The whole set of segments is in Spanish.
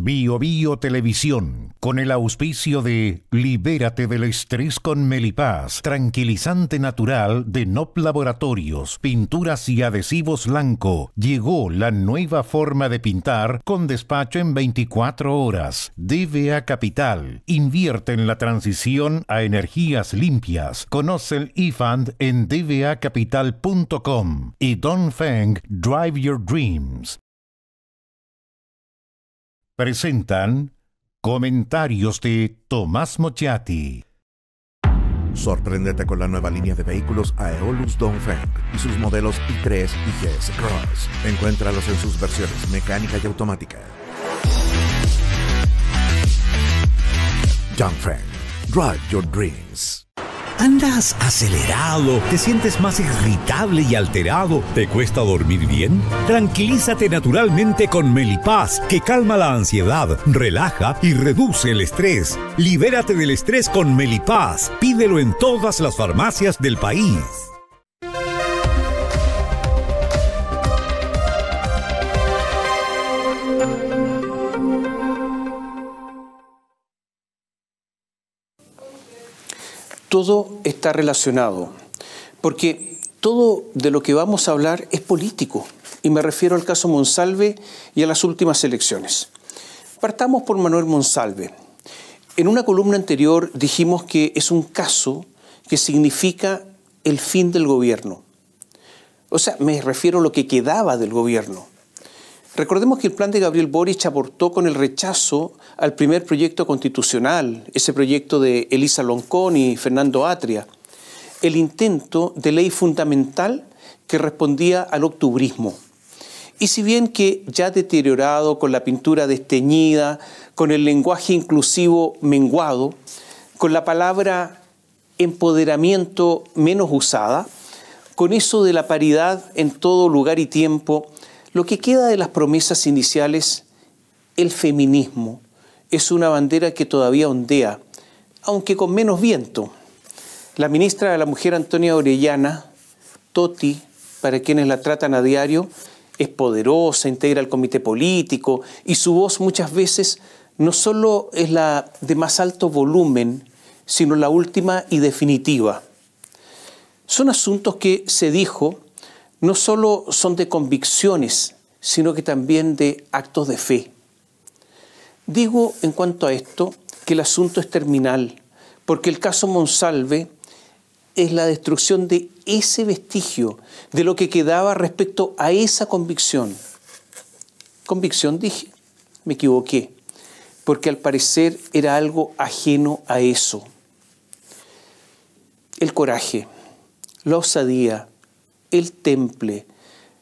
Bio Bio Televisión, con el auspicio de Libérate del estrés con Melipaz, tranquilizante natural de NOP Laboratorios, pinturas y adhesivos Lanco. Llegó la nueva forma de pintar con despacho en 24 horas. DVA Capital, invierte en la transición a energías limpias. Conoce el eFund en dvacapital.com y Dongfeng Drive Your Dreams. Presentan comentarios de Tomás Mochati. Sorpréndete con la nueva línea de vehículos Aeolus Dongfeng y sus modelos i3 y GS Cross. Encuéntralos en sus versiones mecánica y automática. Dongfeng, Drive Your Dreams. ¿Andas acelerado? ¿Te sientes más irritable y alterado? ¿Te cuesta dormir bien? Tranquilízate naturalmente con Melipaz, que calma la ansiedad, relaja y reduce el estrés. Libérate del estrés con Melipaz. Pídelo en todas las farmacias del país. Todo está relacionado, porque todo de lo que vamos a hablar es político, y me refiero al caso Monsalve y a las últimas elecciones. Partamos por Manuel Monsalve. En una columna anterior dijimos que es un caso que significa el fin del gobierno. O sea, me refiero a lo que quedaba del gobierno. Recordemos que el plan de Gabriel Boric aportó con el rechazo al primer proyecto constitucional, ese proyecto de Elisa Loncón y Fernando Atria, el intento de ley fundamental que respondía al octubrismo. Y si bien que ya deteriorado, con la pintura desteñida, con el lenguaje inclusivo menguado, con la palabra empoderamiento menos usada, con eso de la paridad en todo lugar y tiempo, lo que queda de las promesas iniciales, el feminismo, es una bandera que todavía ondea, aunque con menos viento. La ministra de la Mujer, Antonia Orellana, Toti, para quienes la tratan a diario, es poderosa, integra el comité político y su voz muchas veces no solo es la de más alto volumen, sino la última y definitiva. Son asuntos que, se dijo, no solo son de convicciones, sino que también de actos de fe. Digo en cuanto a esto que el asunto es terminal, porque el caso Monsalve es la destrucción de ese vestigio, de lo que quedaba respecto a esa convicción. ¿Convicción dije? Me equivoqué, porque al parecer era algo ajeno a eso. El coraje, la osadía, el temple,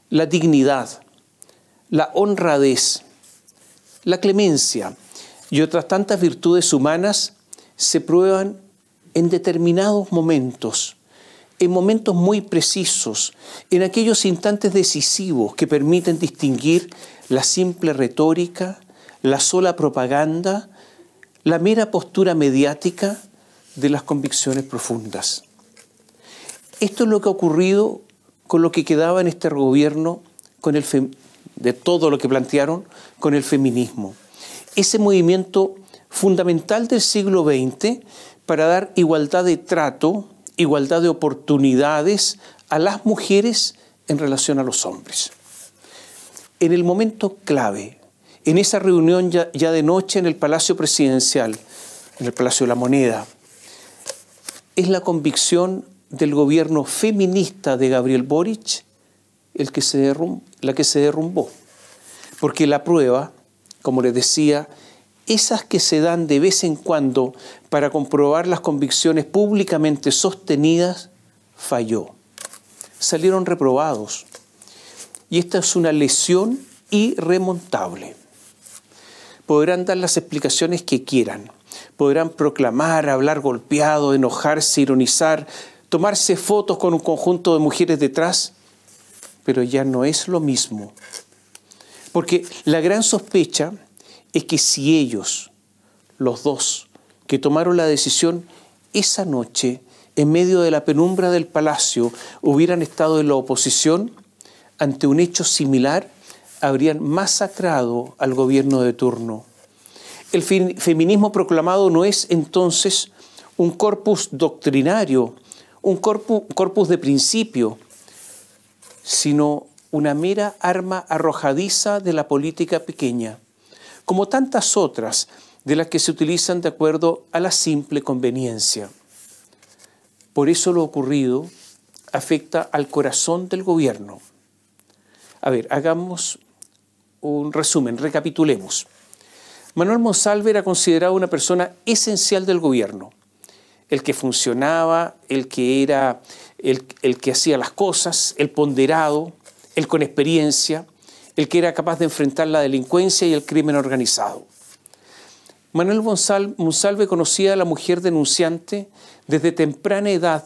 la dignidad, la honradez, la clemencia y otras tantas virtudes humanas se prueban en determinados momentos, en momentos muy precisos, en aquellos instantes decisivos que permiten distinguir la simple retórica, la sola propaganda, la mera postura mediática de las convicciones profundas. Esto es lo que ha ocurrido con lo que quedaba en este gobierno, de todo lo que plantearon, con el feminismo. Ese movimiento fundamental del siglo XX para dar igualdad de trato, igualdad de oportunidades a las mujeres en relación a los hombres. En el momento clave, en esa reunión ya de noche en el Palacio Presidencial, en el Palacio de la Moneda, es la convicción del gobierno feminista de Gabriel Boric la que se derrumbó. Porque la prueba, como les decía, esas que se dan de vez en cuando para comprobar las convicciones públicamente sostenidas, falló. Salieron reprobados. Y esta es una lesión irremontable. Podrán dar las explicaciones que quieran. Podrán proclamar, hablar golpeado, enojarse, ironizar, tomarse fotos con un conjunto de mujeres detrás, pero ya no es lo mismo. Porque la gran sospecha es que si ellos, los dos, que tomaron la decisión esa noche, en medio de la penumbra del palacio, hubieran estado en la oposición, ante un hecho similar, habrían masacrado al gobierno de turno. El feminismo proclamado no es entonces un corpus doctrinario, un corpus de principio, sino una mera arma arrojadiza de la política pequeña, como tantas otras de las que se utilizan de acuerdo a la simple conveniencia. Por eso lo ocurrido afecta al corazón del gobierno. A ver, hagamos un resumen, recapitulemos. Manuel Monsalve era considerado una persona esencial del gobierno, el que funcionaba, el que era el que hacía las cosas, el ponderado, el con experiencia, el que era capaz de enfrentar la delincuencia y el crimen organizado. Manuel Monsalve conocía a la mujer denunciante desde temprana edad,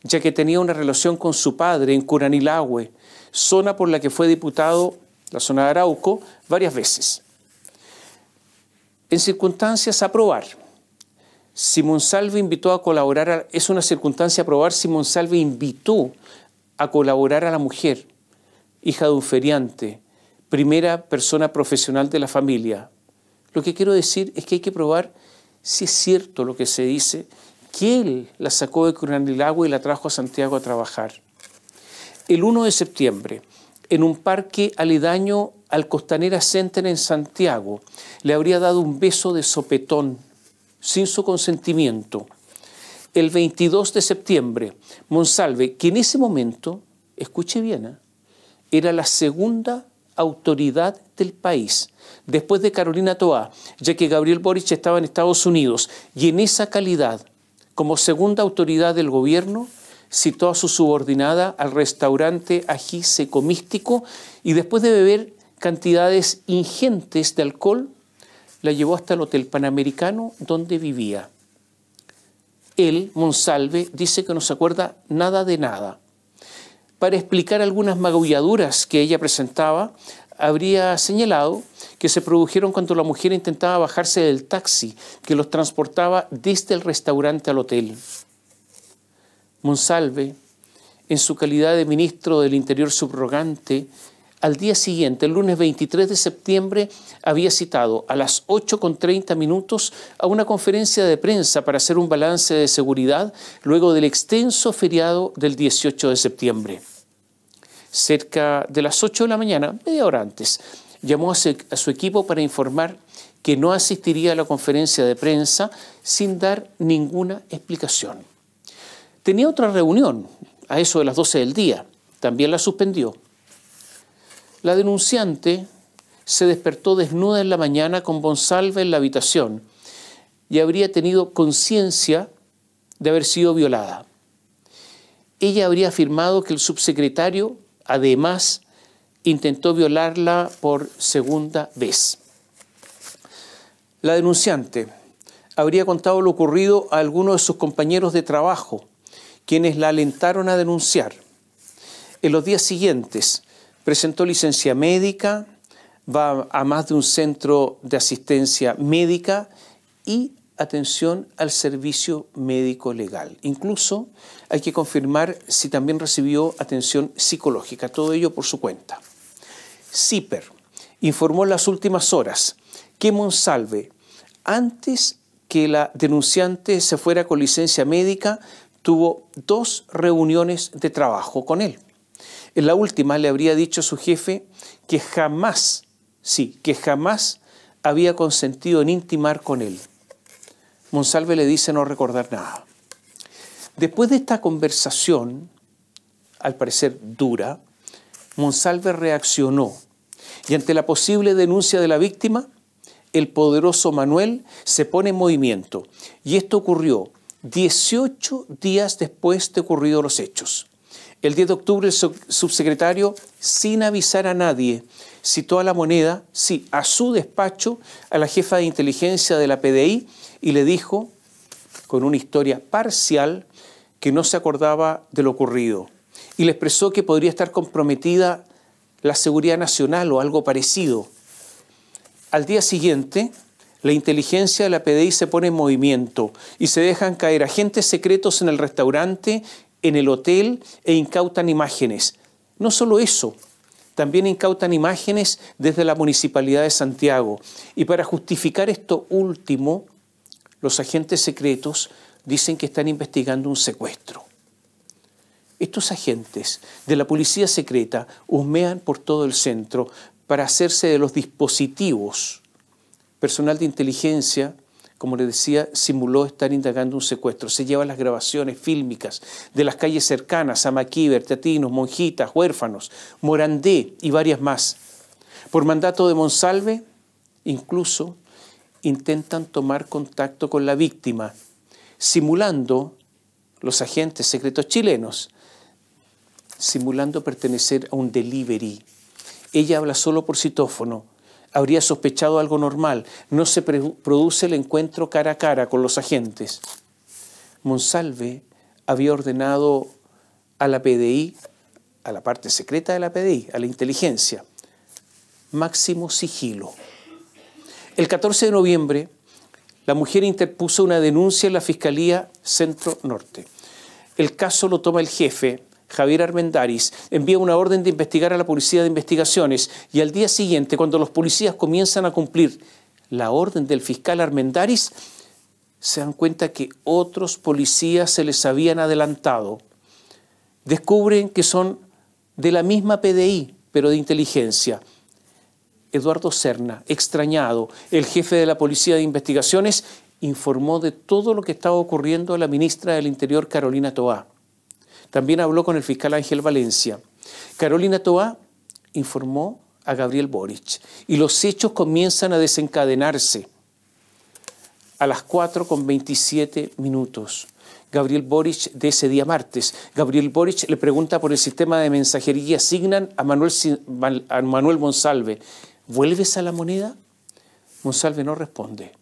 ya que tenía una relación con su padre en Curanilahue, zona por la que fue diputado, la zona de Arauco, varias veces. En circunstancias a probar, si Monsalve invitó a colaborar, es una circunstancia a probar si Monsalve invitó a colaborar a la mujer, hija de un feriante, primera persona profesional de la familia. Lo que quiero decir es que hay que probar si es cierto lo que se dice, que él la sacó de Curanilahue y la trajo a Santiago a trabajar. El 1 de septiembre, en un parque aledaño al Costanera Center en Santiago, le habría dado un beso de sopetón, sin su consentimiento. El 22 de septiembre, Monsalve, que en ese momento, escuche bien, era la segunda autoridad del país, después de Carolina Toá, ya que Gabriel Boric estaba en Estados Unidos, y en esa calidad, como segunda autoridad del gobierno, citó a su subordinada al restaurante Ají Seco Místico y después de beber cantidades ingentes de alcohol, la llevó hasta el Hotel Panamericano donde vivía. Él, Monsalve, dice que no se acuerda nada de nada. Para explicar algunas magulladuras que ella presentaba, habría señalado que se produjeron cuando la mujer intentaba bajarse del taxi que los transportaba desde el restaurante al hotel. Monsalve, en su calidad de ministro del Interior subrogante, al día siguiente, el lunes 23 de septiembre, había citado a las 8:30 a una conferencia de prensa para hacer un balance de seguridad luego del extenso feriado del 18 de septiembre. Cerca de las 8 de la mañana, media hora antes, llamó a su equipo para informar que no asistiría a la conferencia de prensa sin dar ninguna explicación. Tenía otra reunión a eso de las 12 del día, también la suspendió. La denunciante se despertó desnuda en la mañana con Monsalve en la habitación y habría tenido conciencia de haber sido violada. Ella habría afirmado que el subsecretario, además, intentó violarla por segunda vez. La denunciante habría contado lo ocurrido a algunos de sus compañeros de trabajo, quienes la alentaron a denunciar. En los días siguientes, presentó licencia médica, va a más de un centro de asistencia médica y atención al servicio médico legal. Incluso hay que confirmar si también recibió atención psicológica, todo ello por su cuenta. CIPER informó en las últimas horas que Monsalve, antes que la denunciante se fuera con licencia médica, tuvo 2 reuniones de trabajo con él. En la última le habría dicho a su jefe que jamás había consentido en intimar con él. Monsalve le dice no recordar nada. Después de esta conversación, al parecer dura, Monsalve reaccionó y ante la posible denuncia de la víctima, el poderoso Manuel se pone en movimiento. Y esto ocurrió 18 días después de ocurridos los hechos. El 10 de octubre el subsecretario, sin avisar a nadie, citó a La Moneda, a su despacho, a la jefa de inteligencia de la PDI y le dijo, con una historia parcial, que no se acordaba de lo ocurrido. Y le expresó que podría estar comprometida la seguridad nacional o algo parecido. Al día siguiente, la inteligencia de la PDI se pone en movimiento y se dejan caer agentes secretos en el restaurante, en el hotel e incautan imágenes. No solo eso, También incautan imágenes desde la Municipalidad de Santiago. Y para justificar esto último, los agentes secretos dicen que están investigando un secuestro. Estos agentes de la policía secreta husmean por todo el centro para hacerse de los dispositivos. Personal de inteligencia, como les decía, simuló estar indagando un secuestro. Se llevan las grabaciones fílmicas de las calles cercanas, Amaquí, Bertatinos, Monjitas, Huérfanos, Morandé y varias más. Por mandato de Monsalve, incluso intentan tomar contacto con la víctima, simulando, los agentes secretos chilenos, simulando pertenecer a un delivery. Ella habla solo por citófono. Habría sospechado algo normal. No se produce el encuentro cara a cara con los agentes. Monsalve había ordenado a la PDI, a la parte secreta de la PDI, a la inteligencia, máximo sigilo. El 14 de noviembre, la mujer interpuso una denuncia en la Fiscalía Centro Norte. El caso lo toma el jefe, Javier Armendáriz, envía una orden de investigar a la Policía de Investigaciones y al día siguiente, cuando los policías comienzan a cumplir la orden del fiscal Armendáriz, se dan cuenta que otros policías se les habían adelantado. Descubren que son de la misma PDI, pero de inteligencia. Eduardo Serna, extrañado, el jefe de la Policía de Investigaciones, informó de todo lo que estaba ocurriendo a la ministra del Interior, Carolina Toá. También habló con el fiscal Ángel Valencia. Carolina Toá informó a Gabriel Boric y los hechos comienzan a desencadenarse. A las 4:27, Gabriel Boric, de ese día martes, Gabriel Boric le pregunta por el sistema de mensajería Signan a Manuel Monsalve. ¿Vuelves a La Moneda? Monsalve no responde.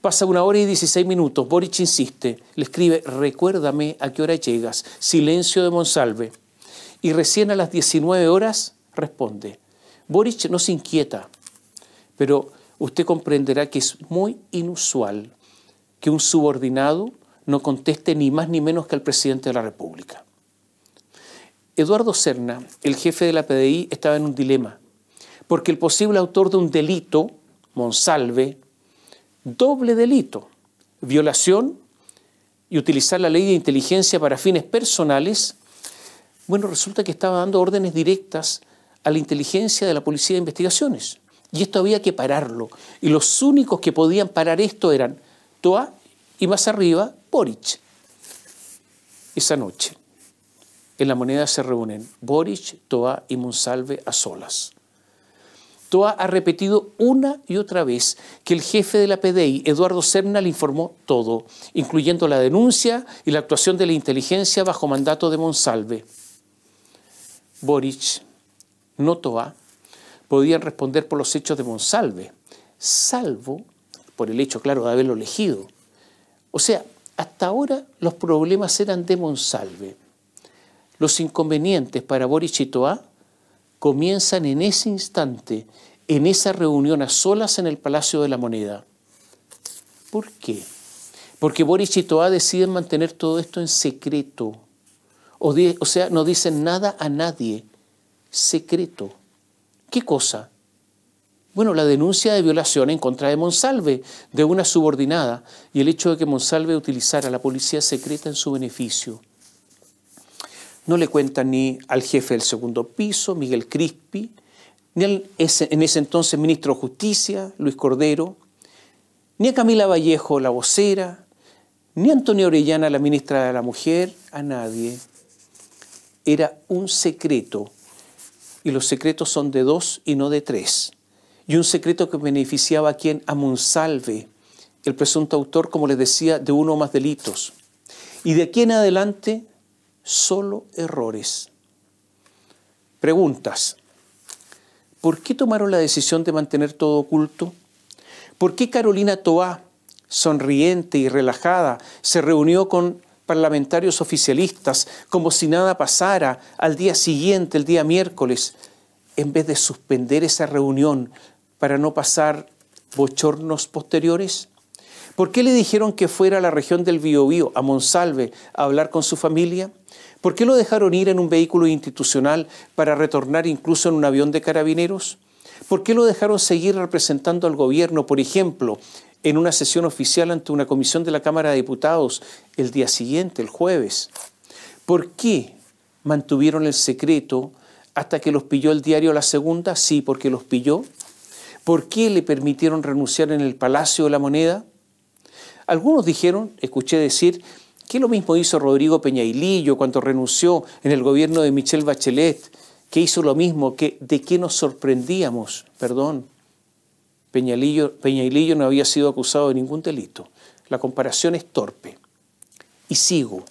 Pasa 1:16, Boric insiste, le escribe, recuérdame a qué hora llegas, silencio de Monsalve. Y recién a las 19 horas responde. Boric no se inquieta, pero usted comprenderá que es muy inusual que un subordinado no conteste ni más ni menos que al presidente de la República. Eduardo Serna, el jefe de la PDI, estaba en un dilema, porque el posible autor de un delito, Monsalve, doble delito, violación y utilizar la ley de inteligencia para fines personales, bueno, resulta que estaba dando órdenes directas a la inteligencia de la Policía de Investigaciones. Y esto había que pararlo. Y los únicos que podían parar esto eran Toá y más arriba, Boric. Esa noche, en La Moneda se reúnen Boric, Toá y Monsalve a solas. Toá ha repetido una y otra vez que el jefe de la PDI, Eduardo Serna, le informó todo, incluyendo la denuncia y la actuación de la inteligencia bajo mandato de Monsalve. Boric, no Toá, podían responder por los hechos de Monsalve, salvo por el hecho, claro, de haberlo elegido. O sea, hasta ahora los problemas eran de Monsalve. Los inconvenientes para Boric y Toá comienzan en ese instante, en esa reunión a solas en el Palacio de la Moneda. ¿Por qué? Porque Boric y Toá deciden mantener todo esto en secreto. O sea, no dicen nada a nadie. Secreto. ¿Qué cosa? Bueno, la denuncia de violación en contra de Monsalve, de una subordinada, y el hecho de que Monsalve utilizara la policía secreta en su beneficio. No le cuentan ni al jefe del segundo piso, Miguel Crispi, ni en ese entonces ministro de Justicia, Luis Cordero, ni a Camila Vallejo, la vocera, ni a Antonia Orellana, la ministra de la Mujer, a nadie. Era un secreto, y los secretos son de 2 y no de 3. Y un secreto que beneficiaba a quién, a Monsalve, el presunto autor, como les decía, de uno o más delitos. Y de aquí en adelante, solo errores. Preguntas. ¿Por qué tomaron la decisión de mantener todo oculto? ¿Por qué Carolina Toá, sonriente y relajada, se reunió con parlamentarios oficialistas como si nada pasara al día siguiente, el día miércoles, en vez de suspender esa reunión para no pasar bochornos posteriores? ¿Por qué le dijeron que fuera a la región del Biobío, a Monsalve, a hablar con su familia? ¿Por qué lo dejaron ir en un vehículo institucional para retornar incluso en un avión de carabineros? ¿Por qué lo dejaron seguir representando al gobierno, por ejemplo, en una sesión oficial ante una comisión de la Cámara de Diputados el día siguiente, el jueves? ¿Por qué mantuvieron el secreto hasta que los pilló el diario La Segunda? Sí, porque los pilló. ¿Por qué le permitieron renunciar en el Palacio de la Moneda? Algunos dijeron, escuché decir, que lo mismo hizo Rodrigo Peñailillo cuando renunció en el gobierno de Michelle Bachelet, que hizo lo mismo, que de qué nos sorprendíamos. Perdón, Peñailillo no había sido acusado de ningún delito. La comparación es torpe. Y sigo.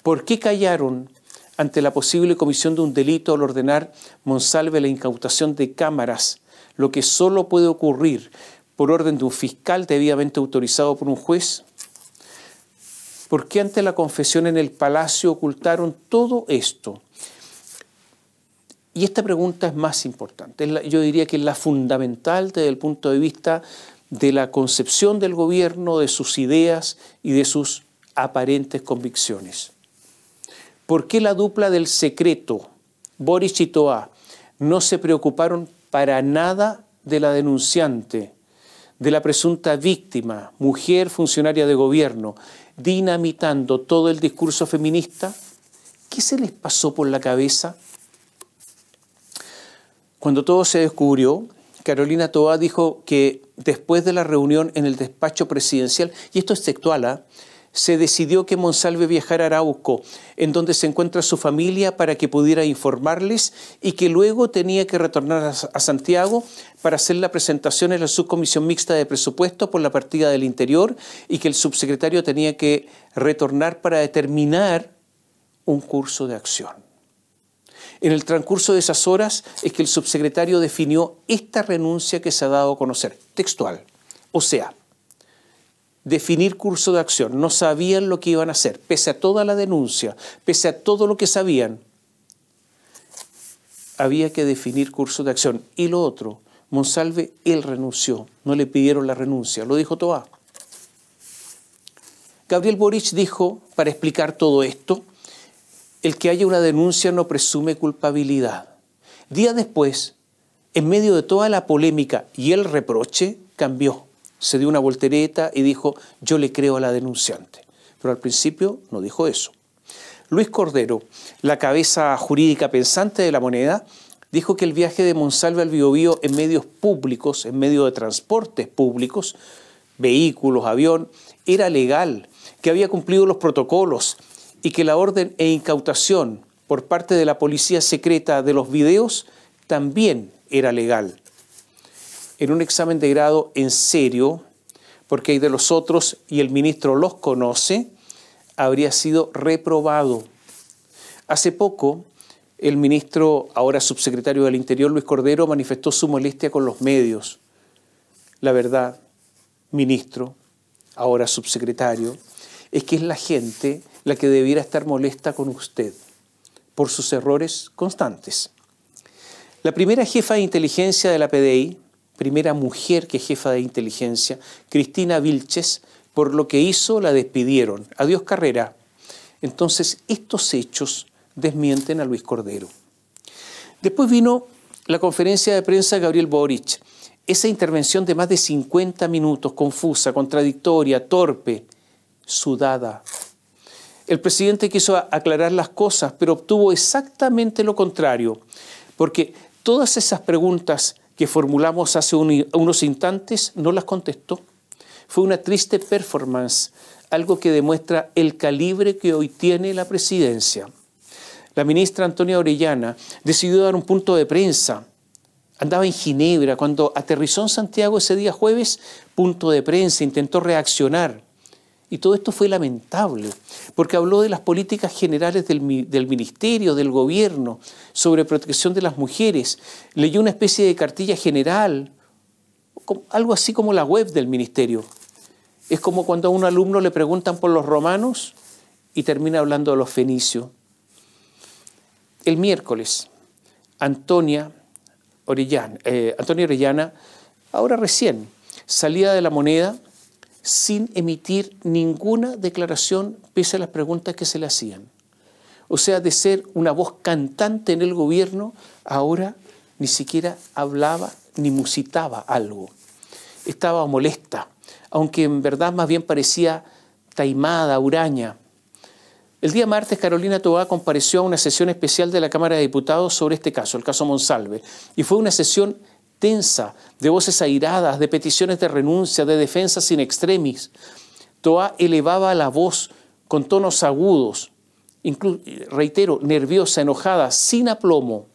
¿Por qué callaron ante la posible comisión de un delito al ordenar Monsalve la incautación de cámaras, lo que solo puede ocurrir por orden de un fiscal debidamente autorizado por un juez? ¿Por qué ante la confesión en el Palacio ocultaron todo esto? Y esta pregunta es más importante. Yo diría que es la fundamental desde el punto de vista de la concepción del gobierno, de sus ideas y de sus aparentes convicciones. ¿Por qué la dupla del secreto, Boric y Toá, no se preocuparon para nada de la denunciante, de la presunta víctima, mujer funcionaria de gobierno, dinamitando todo el discurso feminista? ¿Qué se les pasó por la cabeza? Cuando todo se descubrió, Carolina Toá dijo que después de la reunión en el despacho presidencial, y esto es textual, se decidió que Monsalve viajara a Arauco, en donde se encuentra su familia, para que pudiera informarles, y que luego tenía que retornar a Santiago para hacer la presentación en la subcomisión mixta de presupuesto por la partida del interior, y que el subsecretario tenía que retornar para determinar un curso de acción. En el transcurso de esas horas es que el subsecretario definió esta renuncia que se ha dado a conocer, textual. O sea, definir curso de acción. No sabían lo que iban a hacer, pese a toda la denuncia, pese a todo lo que sabían. Había que definir curso de acción. Y lo otro, Monsalve, él renunció, no le pidieron la renuncia, lo dijo Toá. Gabriel Boric dijo, para explicar todo esto, el que haya una denuncia no presume culpabilidad. Días después, en medio de toda la polémica y el reproche, cambió. Se dio una voltereta y dijo, yo le creo a la denunciante. Pero al principio no dijo eso. Luis Cordero, la cabeza jurídica pensante de La Moneda, dijo que el viaje de Monsalve al Biobío en medios públicos, en medio de transportes públicos, vehículos, avión, era legal, que había cumplido los protocolos y que la orden e incautación por parte de la policía secreta de los videos también era legal. En un examen de grado en serio, porque hay de los otros y el ministro los conoce, habría sido reprobado. Hace poco, el ministro, ahora subsecretario del Interior, Luis Cordero, manifestó su molestia con los medios. La verdad, ministro, ahora subsecretario, es que es la gente la que debiera estar molesta con usted por sus errores constantes. La primera jefa de inteligencia de la PDI, primera mujer que jefa de inteligencia, Cristina Vilches, por lo que hizo la despidieron. Adiós carrera. Entonces, estos hechos desmienten a Luis Cordero. Después vino la conferencia de prensa de Gabriel Boric. Esa intervención de más de 50 minutos, confusa, contradictoria, torpe, sudada. El presidente quiso aclarar las cosas, pero obtuvo exactamente lo contrario, porque todas esas preguntas que formulamos hace unos instantes no las contestó. Fue una triste performance, algo que demuestra el calibre que hoy tiene la presidencia. La ministra Antonia Orellana decidió dar un punto de prensa. Andaba en Ginebra, cuando aterrizó en Santiago ese día jueves, punto de prensa, intentó reaccionar. Y todo esto fue lamentable, porque habló de las políticas generales del ministerio, del gobierno, sobre protección de las mujeres. Leyó una especie de cartilla general, algo así como la web del ministerio. Es como cuando a un alumno le preguntan por los romanos y termina hablando de los fenicios. El miércoles, Antonia Orellana, ahora recién, salía de La Moneda sin emitir ninguna declaración pese a las preguntas que se le hacían. O sea, de ser una voz cantante en el gobierno, ahora ni siquiera hablaba ni musitaba algo. Estaba molesta, aunque en verdad más bien parecía taimada, huraña. El día martes, Carolina Toá compareció a una sesión especial de la Cámara de Diputados sobre este caso, el caso Monsalve, y fue una sesión tensa, de voces airadas, de peticiones de renuncia, de defensas in extremis. Toá elevaba la voz con tonos agudos, reitero, nerviosa, enojada, sin aplomo.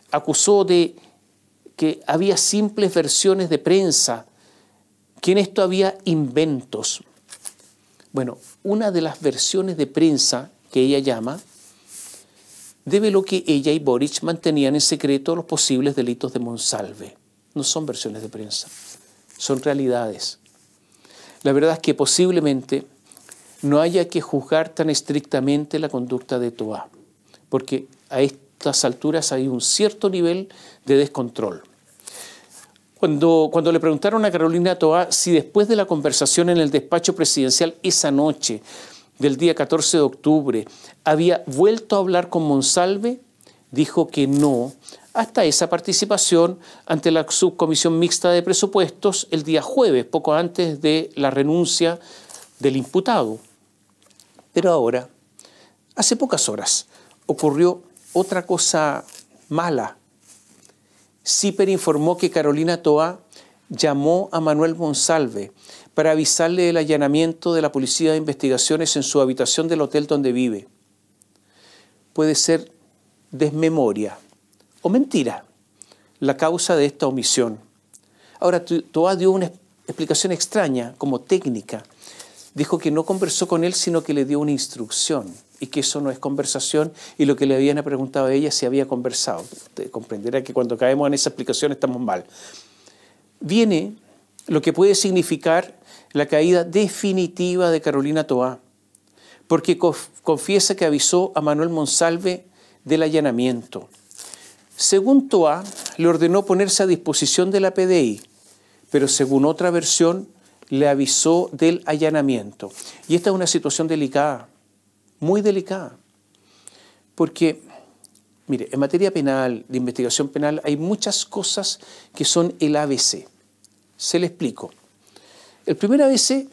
Acusó de que había simples versiones de prensa, que en esto había inventos. Bueno, una de las versiones de prensa que ella llama develó que ella y Boric mantenían en secreto los posibles delitos de Monsalve. No son versiones de prensa, son realidades. La verdad es que posiblemente no haya que juzgar tan estrictamente la conducta de Toá, porque a estas alturas hay un cierto nivel de descontrol. Cuando le preguntaron a Carolina Toá si después de la conversación en el despacho presidencial esa noche del día 14 de octubre había vuelto a hablar con Monsalve, dijo que no, hasta esa participación ante la subcomisión mixta de presupuestos el día jueves, poco antes de la renuncia del imputado. Pero ahora, hace pocas horas, ocurrió otra cosa mala. CIPER informó que Carolina Toá llamó a Manuel Monsalve para avisarle del allanamiento de la Policía de Investigaciones en su habitación del hotel donde vive. Puede ser desmemoria o mentira la causa de esta omisión. Ahora, Toá dio una explicación extraña, como técnica. Dijo que no conversó con él, sino que le dio una instrucción y que eso no es conversación, y lo que le habían preguntado a ella si había conversado. Usted comprenderá que cuando caemos en esa explicación estamos mal. Viene lo que puede significar la caída definitiva de Carolina Toá, porque confiesa que avisó a Manuel Monsalve del allanamiento. Según Toá, le ordenó ponerse a disposición de la PDI, pero según otra versión, le avisó del allanamiento. Y esta es una situación delicada, muy delicada, porque, mire, en materia penal, de investigación penal, hay muchas cosas que son el ABC. Se le explico. El primer ABC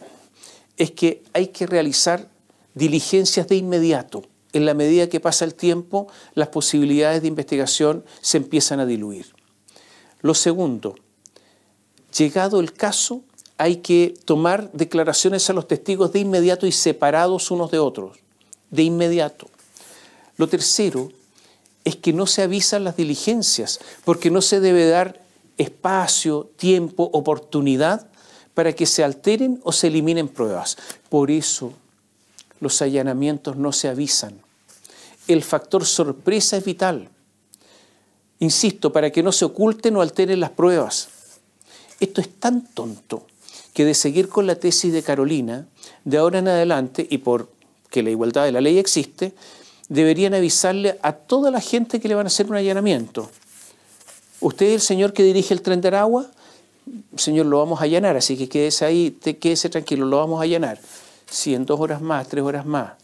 es que hay que realizar diligencias de inmediato. En la medida que pasa el tiempo, las posibilidades de investigación se empiezan a diluir. Lo segundo, llegado el caso, hay que tomar declaraciones a los testigos de inmediato y separados unos de otros, de inmediato. Lo tercero es que no se avisan las diligencias, porque no se debe dar espacio, tiempo, oportunidad para que se alteren o se eliminen pruebas. Por eso los allanamientos no se avisan. El factor sorpresa es vital. Insisto, para que no se oculten o alteren las pruebas. Esto es tan tonto que, de seguir con la tesis de Carolina, de ahora en adelante, y porque la igualdad de la ley existe, deberían avisarle a toda la gente que le van a hacer un allanamiento. Usted es el señor que dirige el Tren de Aragua, señor, lo vamos a allanar, así que quédese ahí, quédese tranquilo, lo vamos a allanar. Sí, en 2 horas más, 3 horas más.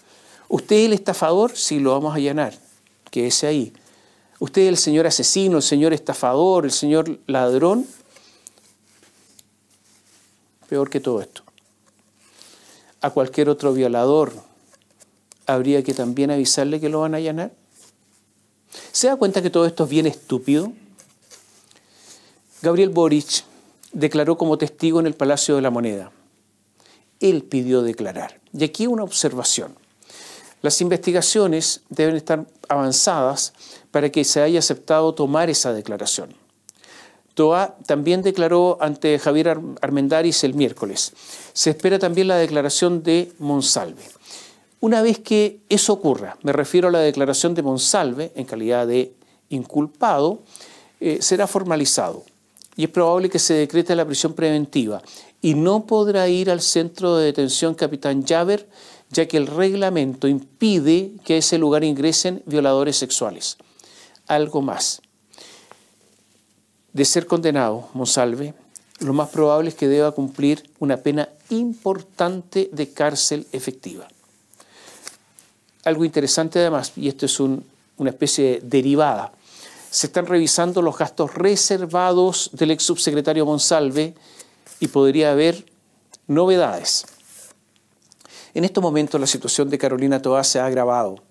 ¿Usted es el estafador? Sí, lo vamos a allanar, quédese ahí. ¿Usted es el señor asesino, el señor estafador, el señor ladrón? Peor que todo esto. A cualquier otro violador habría que también avisarle que lo van a allanar. ¿Se da cuenta que todo esto es bien estúpido? Gabriel Boric declaró como testigo en el Palacio de la Moneda. Él pidió declarar. Y aquí una observación. Las investigaciones deben estar avanzadas para que se haya aceptado tomar esa declaración. Toá también declaró ante Javier Armendáriz el miércoles. Se espera también la declaración de Monsalve. Una vez que eso ocurra, me refiero a la declaración de Monsalve en calidad de inculpado, será formalizado y es probable que se decrete la prisión preventiva y no podrá ir al centro de detención Capitán Llaver, ya que el reglamento impide que a ese lugar ingresen violadores sexuales. Algo más. De ser condenado, Monsalve lo más probable es que deba cumplir una pena importante de cárcel efectiva. Algo interesante además, y esto es una especie de derivada, se están revisando los gastos reservados del ex subsecretario Monsalve y podría haber novedades. En estos momentos la situación de Carolina Toá se ha agravado.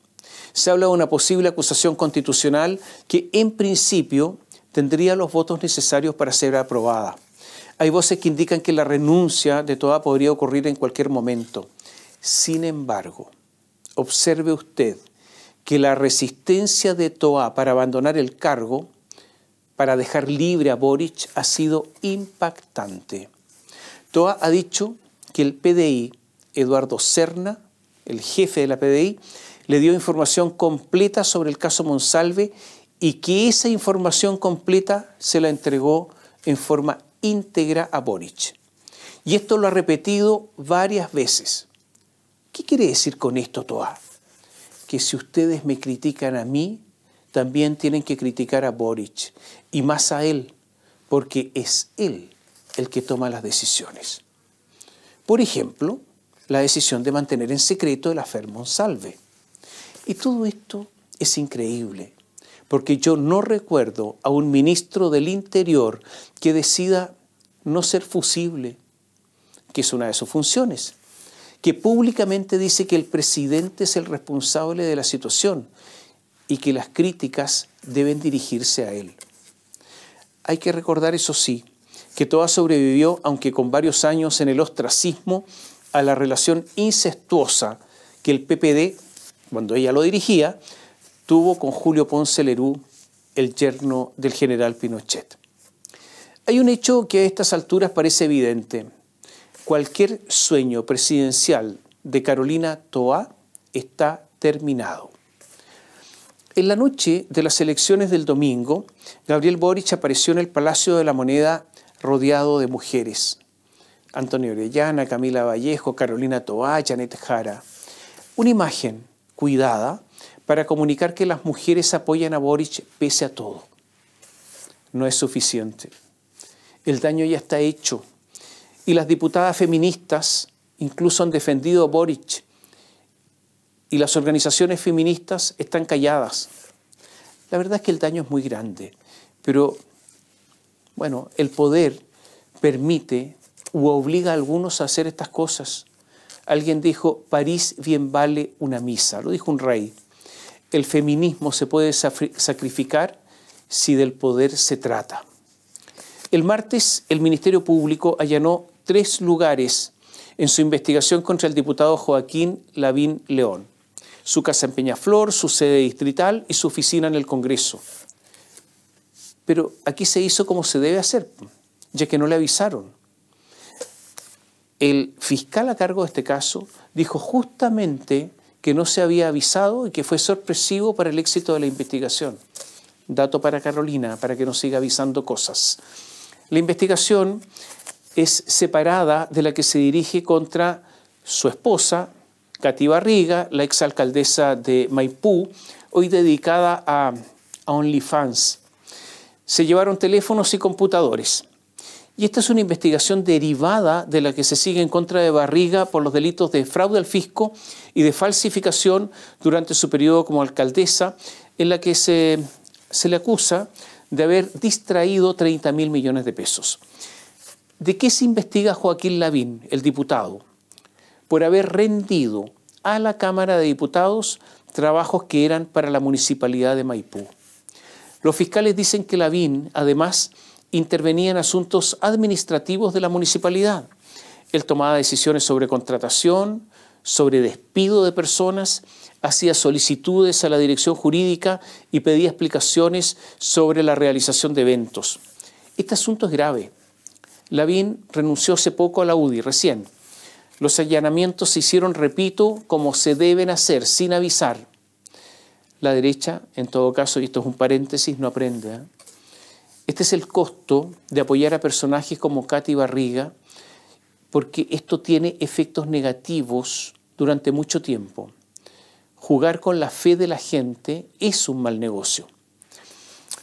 Se habla de una posible acusación constitucional que en principio tendría los votos necesarios para ser aprobada. Hay voces que indican que la renuncia de Toá podría ocurrir en cualquier momento. Sin embargo, observe usted que la resistencia de Toá para abandonar el cargo, para dejar libre a Boric, ha sido impactante. Toá ha dicho que el PDI, Eduardo Serna, el jefe de la PDI, le dio información completa sobre el caso Monsalve y que esa información completa se la entregó en forma íntegra a Boric. Y esto lo ha repetido varias veces. ¿Qué quiere decir con esto, Toá? Que si ustedes me critican a mí, también tienen que criticar a Boric, y más a él, porque es él el que toma las decisiones. Por ejemplo, la decisión de mantener en secreto el affair Monsalve. Y todo esto es increíble, porque yo no recuerdo a un ministro del Interior que decida no ser fusible, que es una de sus funciones, que públicamente dice que el presidente es el responsable de la situación y que las críticas deben dirigirse a él. Hay que recordar, eso sí, que Toá sobrevivió, aunque con varios años en el ostracismo, a la relación incestuosa que el PPD, cuando ella lo dirigía, tuvo con Julio Ponce Lerú, el yerno del general Pinochet. Hay un hecho que a estas alturas parece evidente. Cualquier sueño presidencial de Carolina Toá está terminado. En la noche de las elecciones del domingo, Gabriel Boric apareció en el Palacio de la Moneda rodeado de mujeres. Antonio Orellana, Camila Vallejo, Carolina Toá, Janet Jara. Una imagen cuidada para comunicar que las mujeres apoyan a Boric pese a todo. No es suficiente. El daño ya está hecho. Y las diputadas feministas incluso han defendido a Boric. Y las organizaciones feministas están calladas. La verdad es que el daño es muy grande. Pero, bueno, el poder permite u obliga a algunos a hacer estas cosas. Alguien dijo, París bien vale una misa. Lo dijo un rey. El feminismo se puede sacrificar si del poder se trata. El martes, el Ministerio Público allanó 3 lugares en su investigación contra el diputado Joaquín Lavín León. Su casa en Peñaflor, su sede distrital y su oficina en el Congreso. Pero aquí se hizo como se debe hacer, ya que no le avisaron. El fiscal a cargo de este caso dijo justamente que no se había avisado y que fue sorpresivo para el éxito de la investigación. Dato para Carolina, para que no siga avisando cosas. La investigación es separada de la que se dirige contra su esposa, Katy Barriga, la exalcaldesa de Maipú, hoy dedicada a OnlyFans. Se llevaron teléfonos y computadores. Y esta es una investigación derivada de la que se sigue en contra de Barriga por los delitos de fraude al fisco y de falsificación durante su periodo como alcaldesa, en la que se le acusa de haber distraído 30.000 millones de pesos. ¿De qué se investiga Joaquín Lavín, el diputado? Por haber rendido a la Cámara de Diputados trabajos que eran para la Municipalidad de Maipú. Los fiscales dicen que Lavín, además, intervenía en asuntos administrativos de la municipalidad. Él tomaba decisiones sobre contratación, sobre despido de personas, hacía solicitudes a la dirección jurídica y pedía explicaciones sobre la realización de eventos. Este asunto es grave. Lavín renunció hace poco a la UDI, recién. Los allanamientos se hicieron, repito, como se deben hacer, sin avisar. La derecha, en todo caso, y esto es un paréntesis, no aprende. Este es el costo de apoyar a personajes como Katy Barriga, porque esto tiene efectos negativos durante mucho tiempo. Jugar con la fe de la gente es un mal negocio.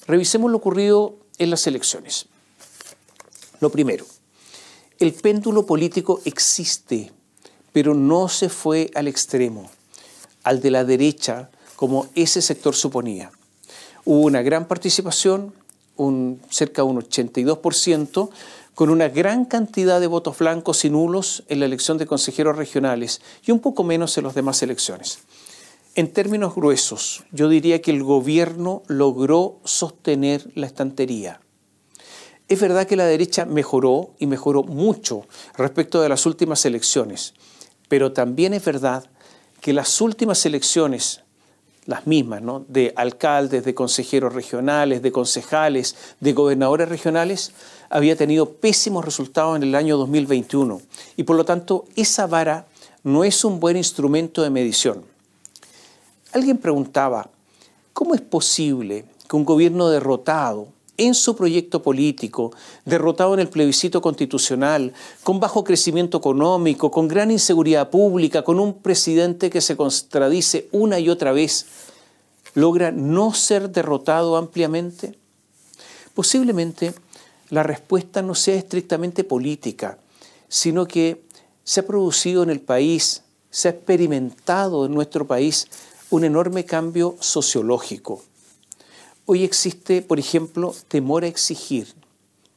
Revisemos lo ocurrido en las elecciones. Lo primero, El péndulo político existe, pero no se fue al extremo, al de la derecha, como ese sector suponía. Hubo una gran participación, cerca de un 82%, con una gran cantidad de votos blancos y nulos en la elección de consejeros regionales y un poco menos en las demás elecciones. En términos gruesos, yo diría que el gobierno logró sostener la estantería. Es verdad que la derecha mejoró y mejoró mucho respecto de las últimas elecciones, pero también es verdad que las últimas elecciones, las mismas, ¿no?, de alcaldes, de consejeros regionales, de concejales, de gobernadores regionales, había tenido pésimos resultados en el año 2021 y por lo tanto esa vara no es un buen instrumento de medición. Alguien preguntaba, ¿cómo es posible que un gobierno derrotado en su proyecto político, derrotado en el plebiscito constitucional, con bajo crecimiento económico, con gran inseguridad pública, con un presidente que se contradice una y otra vez, logra no ser derrotado ampliamente? Posiblemente la respuesta no sea estrictamente política, sino que se ha producido en el país, se ha experimentado en nuestro país un enorme cambio sociológico. Hoy existe, por ejemplo, temor a exigir,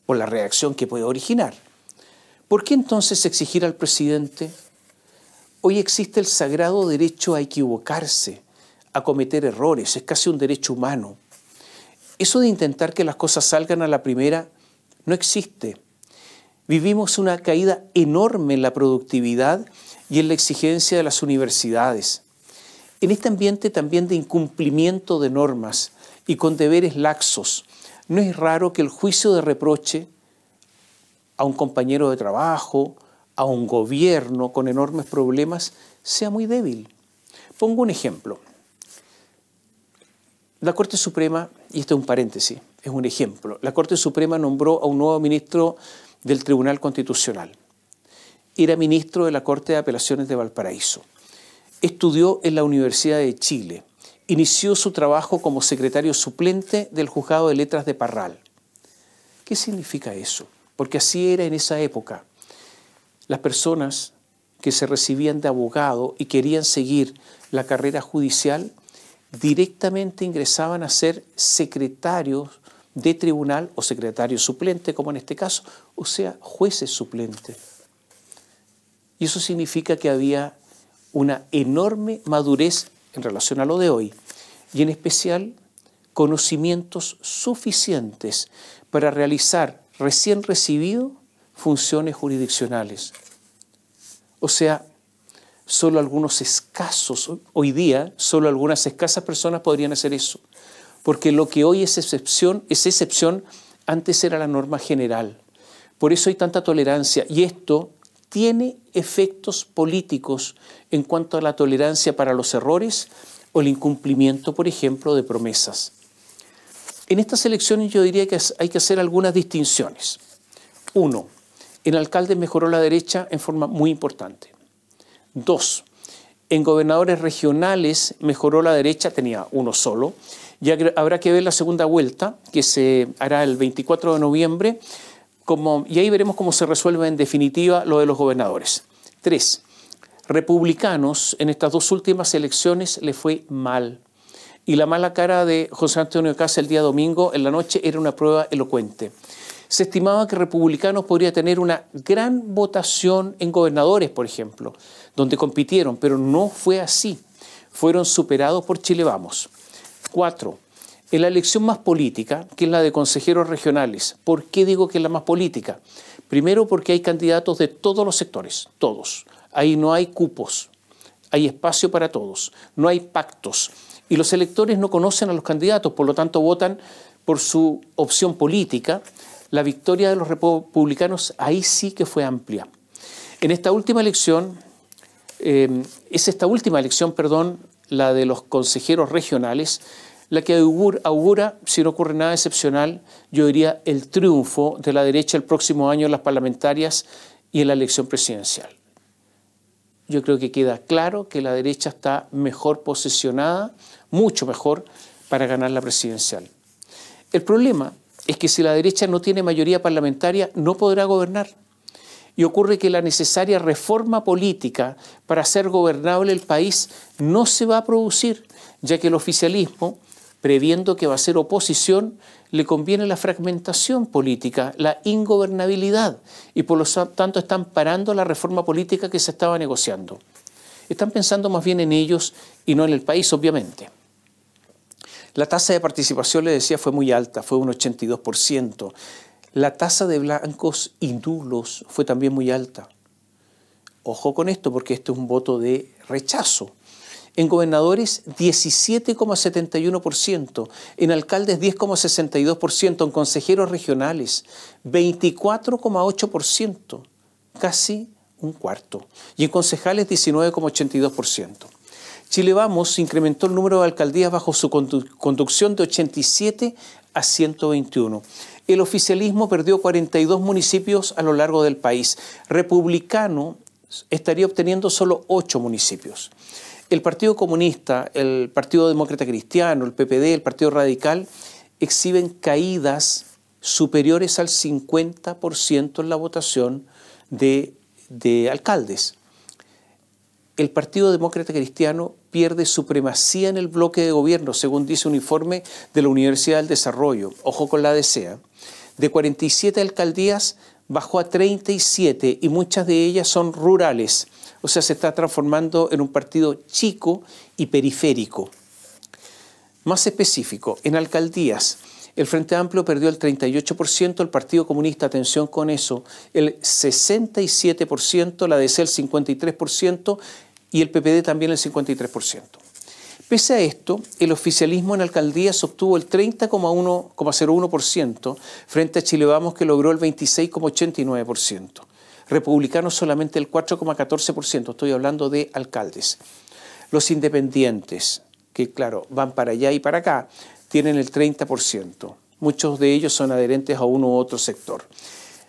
por la reacción que puede originar. ¿Por qué entonces exigir al presidente? Hoy existe el sagrado derecho a equivocarse, a cometer errores, es casi un derecho humano. Eso de intentar que las cosas salgan a la primera no existe. Vivimos una caída enorme en la productividad y en la exigencia de las universidades. En este ambiente también de incumplimiento de normas y con deberes laxos, no es raro que el juicio de reproche a un compañero de trabajo, a un gobierno con enormes problemas, sea muy débil. Pongo un ejemplo. La Corte Suprema, y esto es un paréntesis, es un ejemplo, la Corte Suprema nombró a un nuevo ministro del Tribunal Constitucional. Era ministro de la Corte de Apelaciones de Valparaíso. Estudió en la Universidad de Chile. Inició su trabajo como secretario suplente del Juzgado de Letras de Parral. ¿Qué significa eso? Porque así era en esa época. Las personas que se recibían de abogado y querían seguir la carrera judicial directamente ingresaban a ser secretarios de tribunal o secretario suplente, como en este caso, o sea, jueces suplentes. Y eso significa que había una enorme madurez en relación a lo de hoy, y en especial conocimientos suficientes para realizar recién recibido funciones jurisdiccionales. O sea, solo algunos escasos, hoy día, solo algunas escasas personas podrían hacer eso, porque lo que hoy es excepción, antes era la norma general. Por eso hay tanta tolerancia, y esto tiene efectos políticos en cuanto a la tolerancia para los errores o el incumplimiento, por ejemplo, de promesas. En estas elecciones yo diría que hay que hacer algunas distinciones. Uno, en alcaldes mejoró la derecha en forma muy importante. Dos, en gobernadores regionales mejoró la derecha, tenía uno solo, y habrá que ver la segunda vuelta, que se hará el 24 de noviembre, y ahí veremos cómo se resuelve en definitiva lo de los gobernadores. 3. Republicanos en estas dos últimas elecciones le fue mal. Y la mala cara de José Antonio Kast el día domingo en la noche era una prueba elocuente. Se estimaba que Republicanos podría tener una gran votación en gobernadores, por ejemplo, donde compitieron, pero no fue así. Fueron superados por Chile Vamos. 4. En la elección más política, que es la de consejeros regionales. ¿Por qué digo que es la más política? Primero porque hay candidatos de todos los sectores, todos. Ahí no hay cupos, hay espacio para todos, no hay pactos. Y los electores no conocen a los candidatos, por lo tanto votan por su opción política. La victoria de los republicanos ahí sí que fue amplia. En esta última elección, la de los consejeros regionales, la que augura, si no ocurre nada excepcional, yo diría el triunfo de la derecha el próximo año en las parlamentarias y en la elección presidencial. Yo creo que queda claro que la derecha está mejor posicionada, mucho mejor, para ganar la presidencial. El problema es que si la derecha no tiene mayoría parlamentaria, no podrá gobernar. Y ocurre que la necesaria reforma política para hacer gobernable el país no se va a producir, ya que el oficialismo, previendo que va a ser oposición, le conviene la fragmentación política, la ingobernabilidad, y por lo tanto están parando la reforma política que se estaba negociando. Están pensando más bien en ellos y no en el país, obviamente. La tasa de participación, le decía, fue muy alta, fue un 82%. La tasa de blancos y nulos fue también muy alta. Ojo con esto, porque esto es un voto de rechazo. En gobernadores, 17,71%, en alcaldes 10,62%, en consejeros regionales 24,8%, casi un cuarto, y en concejales 19,82%. Chile Vamos incrementó el número de alcaldías bajo su conducción de 87 a 121. El oficialismo perdió 42 municipios a lo largo del país. Republicano estaría obteniendo solo 8 municipios. El Partido Comunista, el Partido Demócrata Cristiano, el PPD, el Partido Radical exhiben caídas superiores al 50% en la votación de alcaldes. El Partido Demócrata Cristiano pierde supremacía en el bloque de gobierno, según dice un informe de la Universidad del Desarrollo. Ojo con la ADC. De 47 alcaldías bajó a 37 y muchas de ellas son rurales. O sea, se está transformando en un partido chico y periférico. Más específico, en alcaldías, el Frente Amplio perdió el 38%, el Partido Comunista, atención con eso, el 67%, la ADC el 53% y el PPD también el 53%. Pese a esto, el oficialismo en alcaldías obtuvo el 30,01% frente a Chile Vamos, que logró el 26,89%. Republicanos solamente el 4,14%, estoy hablando de alcaldes. Los independientes, que claro, van para allá y para acá, tienen el 30%. Muchos de ellos son adherentes a uno u otro sector.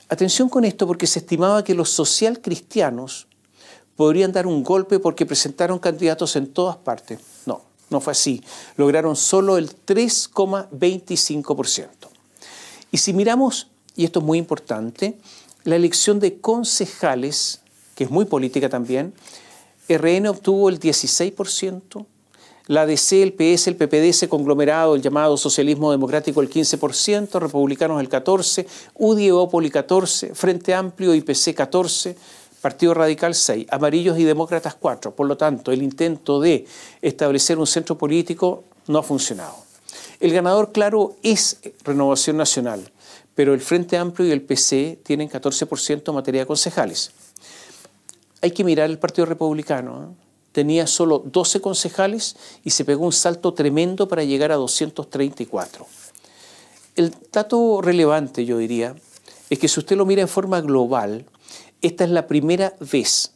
Atención con esto, porque se estimaba que los socialcristianos podrían dar un golpe porque presentaron candidatos en todas partes. No, no fue así. Lograron solo el 3,25%. Y si miramos, y esto es muy importante, la elección de concejales, que es muy política también, RN obtuvo el 16%, la ADC, el PS, el PPD, ese conglomerado, el llamado socialismo democrático, el 15%, republicanos el 14%, UDI y Evópoli 14%, Frente Amplio y PC 14%, Partido Radical 6%, amarillos y demócratas 4%. Por lo tanto, el intento de establecer un centro político no ha funcionado. El ganador, claro, es Renovación Nacional, pero el Frente Amplio y el PC tienen 14% en materia de concejales. Hay que mirar el Partido Republicano, Tenía solo 12 concejales y se pegó un salto tremendo para llegar a 234. El dato relevante, yo diría, es que si usted lo mira en forma global, esta es la primera vez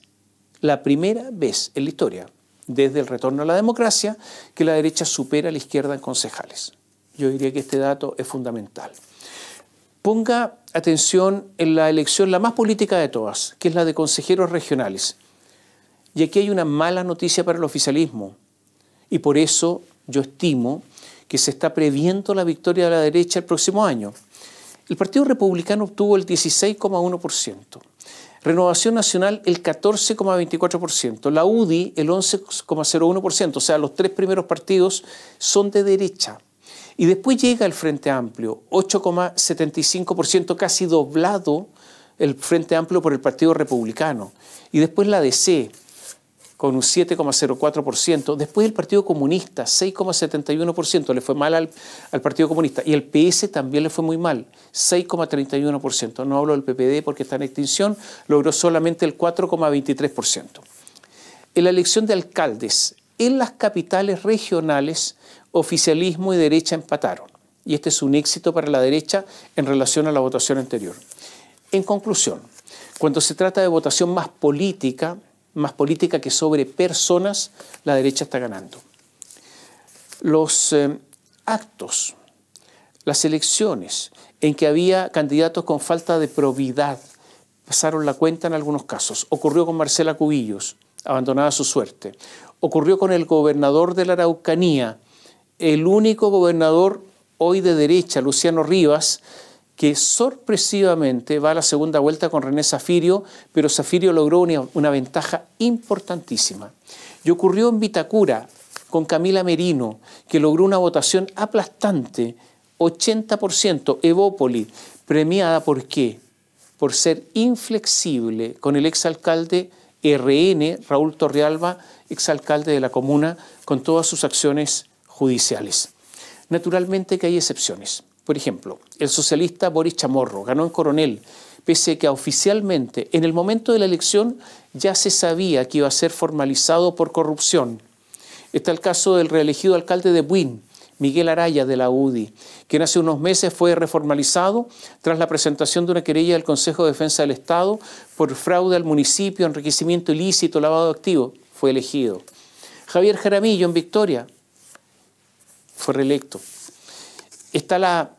en la historia, desde el retorno a la democracia, que la derecha supera a la izquierda en concejales. Yo diría que este dato es fundamental. Ponga atención en la elección, la más política de todas, que es la de consejeros regionales. Y aquí hay una mala noticia para el oficialismo. Y por eso yo estimo que se está previendo la victoria de la derecha el próximo año. El Partido Republicano obtuvo el 16,1%. Renovación Nacional el 14,24%. La UDI el 11,01%. O sea, los tres primeros partidos son de derecha. Y después llega el Frente Amplio, 8,75%, casi doblado el Frente Amplio por el Partido Republicano. Y después la ADC, con un 7,04%. Después el Partido Comunista, 6,71%. Le fue mal al Partido Comunista. Y el PS también le fue muy mal, 6,31%. No hablo del PPD porque está en extinción, logró solamente el 4,23%. En la elección de alcaldes, en las capitales regionales, oficialismo y derecha empataron. Y este es un éxito para la derecha en relación a la votación anterior. En conclusión, cuando se trata de votación más política que sobre personas, la derecha está ganando. Los actos, las elecciones en que había candidatos con falta de probidad, pasaron la cuenta en algunos casos. Ocurrió con Marcela Cubillos, abandonada a su suerte. Ocurrió con el gobernador de la Araucanía, el único gobernador hoy de derecha, Luciano Rivas, que sorpresivamente va a la segunda vuelta con René Zafirio, pero Zafirio logró una ventaja importantísima. Y ocurrió en Vitacura con Camila Merino, que logró una votación aplastante, 80%, Evópoli, premiada ¿por qué? Por ser inflexible con el exalcalde RN, Raúl Torrealba, exalcalde de la comuna, con todas sus acciones judiciales. Naturalmente que hay excepciones. Por ejemplo, el socialista Boris Chamorro ganó en Coronel, pese a que oficialmente en el momento de la elección ya se sabía que iba a ser formalizado por corrupción. Está el caso del reelegido alcalde de Buin, Miguel Araya, de la UDI, quien hace unos meses fue reformalizado tras la presentación de una querella del Consejo de Defensa del Estado por fraude al municipio, enriquecimiento ilícito, lavado de activos. Fue elegido. Javier Jaramillo, en Victoria, fue reelecto. Está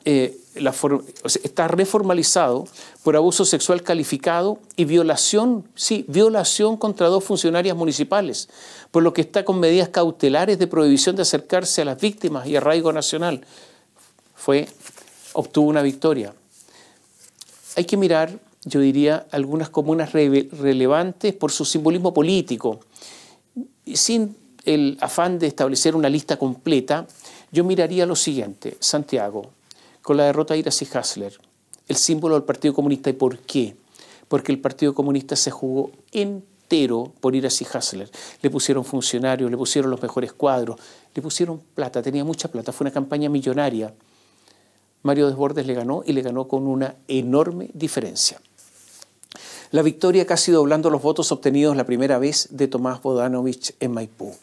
está reformalizado por abuso sexual calificado y violación, sí, violación contra 2 funcionarias municipales, por lo que está con medidas cautelares de prohibición de acercarse a las víctimas y arraigo nacional. Obtuvo una victoria. Hay que mirar, yo diría, algunas comunas relevantes por su simbolismo político. Sin el afán de establecer una lista completa, yo miraría lo siguiente: Santiago, con la derrota de Iracy Hasler, el símbolo del Partido Comunista. ¿Y por qué? Porque el Partido Comunista se jugó entero por Iracy Hasler. Le pusieron funcionarios, le pusieron los mejores cuadros, le pusieron plata, tenía mucha plata, fue una campaña millonaria. Mario Desbordes le ganó y le ganó con una enorme diferencia. La victoria casi doblando los votos obtenidos la primera vez de Tomás Bodanovich en Maipú.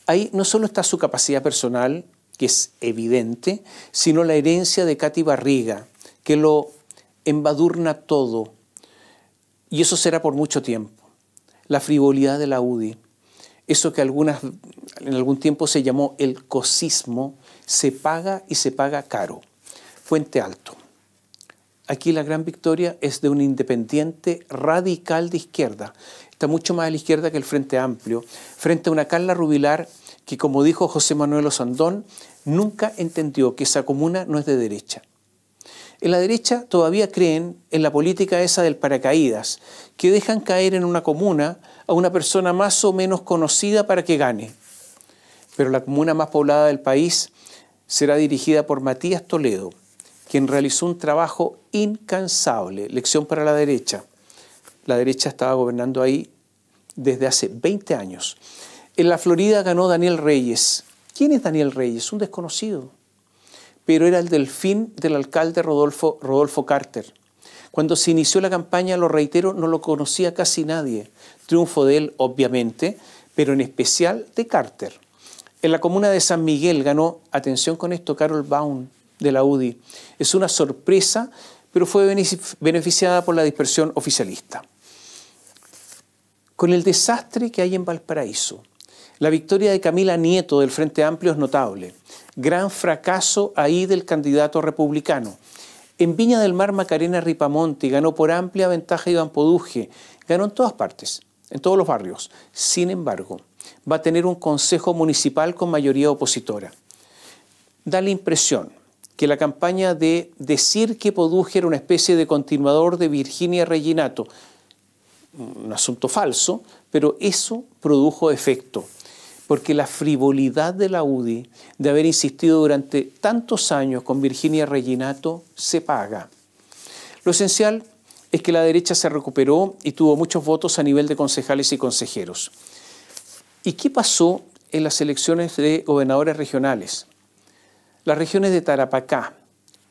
Ahí no solo está su capacidad personal, que es evidente, sino la herencia de Katy Barriga, que lo embadurna todo. Y eso será por mucho tiempo. La frivolidad de la UDI, eso que en algún tiempo se llamó el cosismo, se paga y se paga caro. Puente Alto. Aquí la gran victoria es de un independiente radical de izquierda. Está mucho más a la izquierda que el Frente Amplio, frente a una Carla Rubilar que, como dijo José Manuel Osandón, nunca entendió que esa comuna no es de derecha. En la derecha todavía creen en la política esa del paracaídas, que dejan caer en una comuna a una persona más o menos conocida para que gane. Pero la comuna más poblada del país será dirigida por Matías Toledo, quien realizó un trabajo incansable, lección para la derecha. La derecha estaba gobernando ahí desde hace 20 años. En la Florida ganó Daniel Reyes. ¿Quién es Daniel Reyes? Un desconocido. Pero era el delfín del alcalde Rodolfo Carter. Cuando se inició la campaña, lo reitero, no lo conocía casi nadie. Triunfo de él, obviamente, pero en especial de Carter. En la comuna de San Miguel ganó, atención con esto, Carol Baum, de la UDI. Es una sorpresa, pero fue beneficiada por la dispersión oficialista. Con el desastre que hay en Valparaíso, la victoria de Camila Nieto del Frente Amplio es notable. Gran fracaso ahí del candidato republicano. En Viña del Mar, Macarena Ripamonti ganó por amplia ventaja Iván Poduje. Ganó en todas partes, en todos los barrios. Sin embargo, va a tener un consejo municipal con mayoría opositora. Da la impresión que la campaña de decir que Poduje era una especie de continuador de Virginia Reginato, un asunto falso, pero eso produjo efecto, porque la frivolidad de la UDI de haber insistido durante tantos años con Virginia Reginato se paga. Lo esencial es que la derecha se recuperó y tuvo muchos votos a nivel de concejales y consejeros. ¿Y qué pasó en las elecciones de gobernadores regionales? Las regiones de Tarapacá,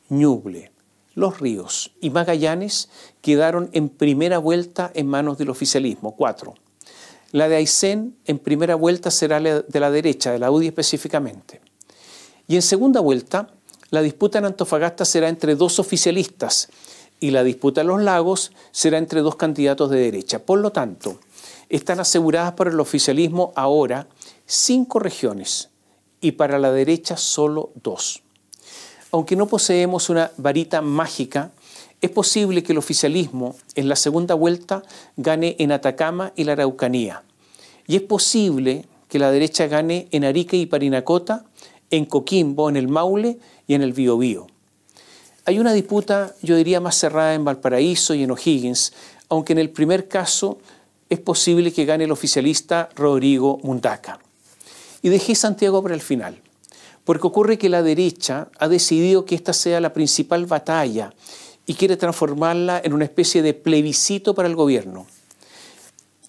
Ñuble, Los Ríos y Magallanes quedaron en primera vuelta en manos del oficialismo, 4. La de Aysén en primera vuelta será de la derecha, de la UDI específicamente. Y en segunda vuelta, la disputa en Antofagasta será entre 2 oficialistas y la disputa en Los Lagos será entre 2 candidatos de derecha. Por lo tanto, están aseguradas para el oficialismo ahora 5 regiones y para la derecha solo 2. Aunque no poseemos una varita mágica, es posible que el oficialismo en la segunda vuelta gane en Atacama y la Araucanía. Y es posible que la derecha gane en Arica y Parinacota, en Coquimbo, en el Maule y en el Biobío. Hay una disputa, yo diría, más cerrada en Valparaíso y en O'Higgins, aunque en el primer caso es posible que gane el oficialista Rodrigo Mundaca. Y dejé Santiago para el final, porque ocurre que la derecha ha decidido que esta sea la principal batalla y quiere transformarla en una especie de plebiscito para el gobierno.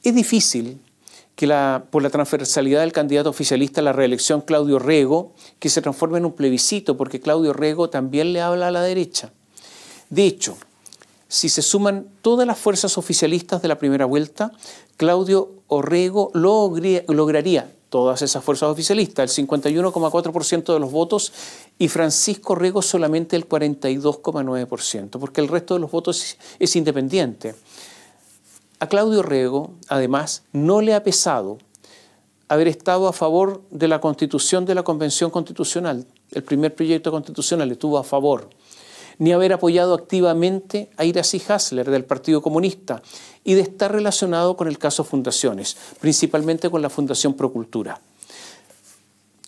Es difícil que por la transversalidad del candidato oficialista a la reelección, Claudio Rego, que se transforme en un plebiscito, porque Claudio Rego también le habla a la derecha. De hecho, si se suman todas las fuerzas oficialistas de la primera vuelta, Claudio Orrego lograría todas esas fuerzas oficialistas, el 51,4% de los votos, y Francisco Orrego solamente el 42,9%, porque el resto de los votos es independiente. A Claudio Orrego, además, no le ha pesado haber estado a favor de la constitución de la Convención Constitucional. El primer proyecto constitucional estuvo a favor. Ni haber apoyado activamente a Iracy Hasler del Partido Comunista y de estar relacionado con el caso Fundaciones, principalmente con la Fundación Procultura.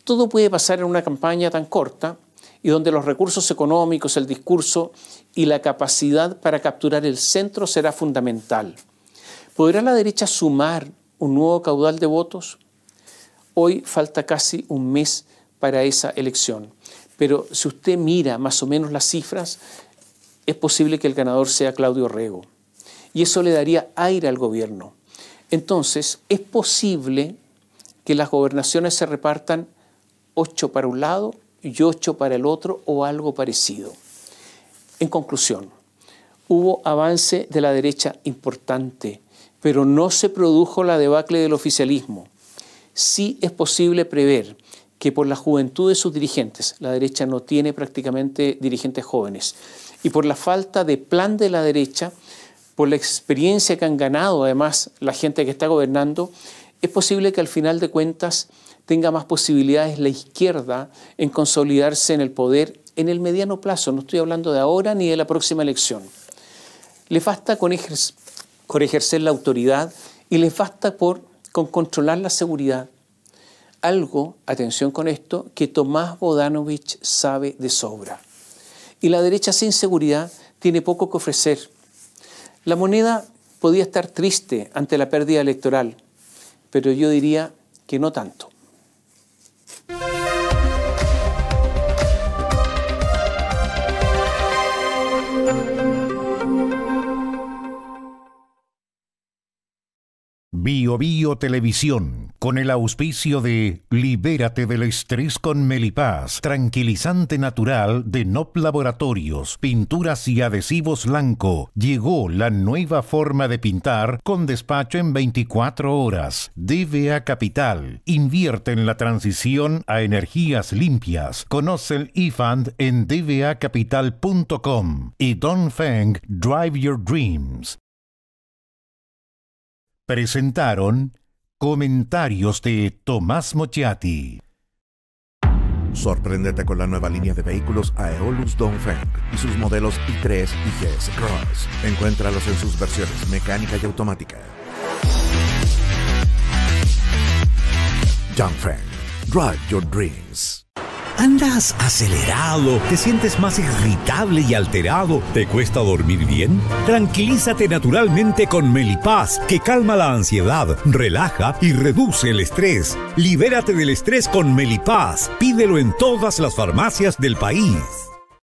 Todo puede pasar en una campaña tan corta y donde los recursos económicos, el discurso y la capacidad para capturar el centro será fundamental. ¿Podrá la derecha sumar un nuevo caudal de votos? Hoy falta casi un mes para esa elección. Pero si usted mira más o menos las cifras, es posible que el ganador sea Claudio Orrego. Y eso le daría aire al gobierno. Entonces, es posible que las gobernaciones se repartan 8 para un lado y 8 para el otro o algo parecido. En conclusión, hubo avance de la derecha importante, pero no se produjo la debacle del oficialismo. Sí es posible prever que por la juventud de sus dirigentes, la derecha no tiene prácticamente dirigentes jóvenes, y por la falta de plan de la derecha, por la experiencia que han ganado además la gente que está gobernando, es posible que al final de cuentas tenga más posibilidades la izquierda en consolidarse en el poder en el mediano plazo. No estoy hablando de ahora ni de la próxima elección. Les basta con ejercer la autoridad y les basta con controlar la seguridad. Algo, atención con esto, que Tomás Bodanovich sabe de sobra. Y la derecha sin seguridad tiene poco que ofrecer. La moneda podía estar triste ante la pérdida electoral, pero yo diría que no tanto. Bio Bio Televisión, con el auspicio de Libérate del estrés con Melipaz, tranquilizante natural de NOP Laboratorios, pinturas y adhesivos Lanco. Llegó la nueva forma de pintar con despacho en 24 horas. DVA Capital, invierte en la transición a energías limpias. Conoce el eFund en dvacapital.com y Dongfeng Drive Your Dreams. Presentaron comentarios de Tomás Mochiati. Sorpréndete con la nueva línea de vehículos Aeolus Dongfeng y sus modelos i3 y GS Cross. Encuéntralos en sus versiones mecánica y automática. Dongfeng, drive your dreams. ¿Andas acelerado? ¿Te sientes más irritable y alterado? ¿Te cuesta dormir bien? Tranquilízate naturalmente con Melipaz, que calma la ansiedad, relaja y reduce el estrés. Libérate del estrés con Melipaz. Pídelo en todas las farmacias del país.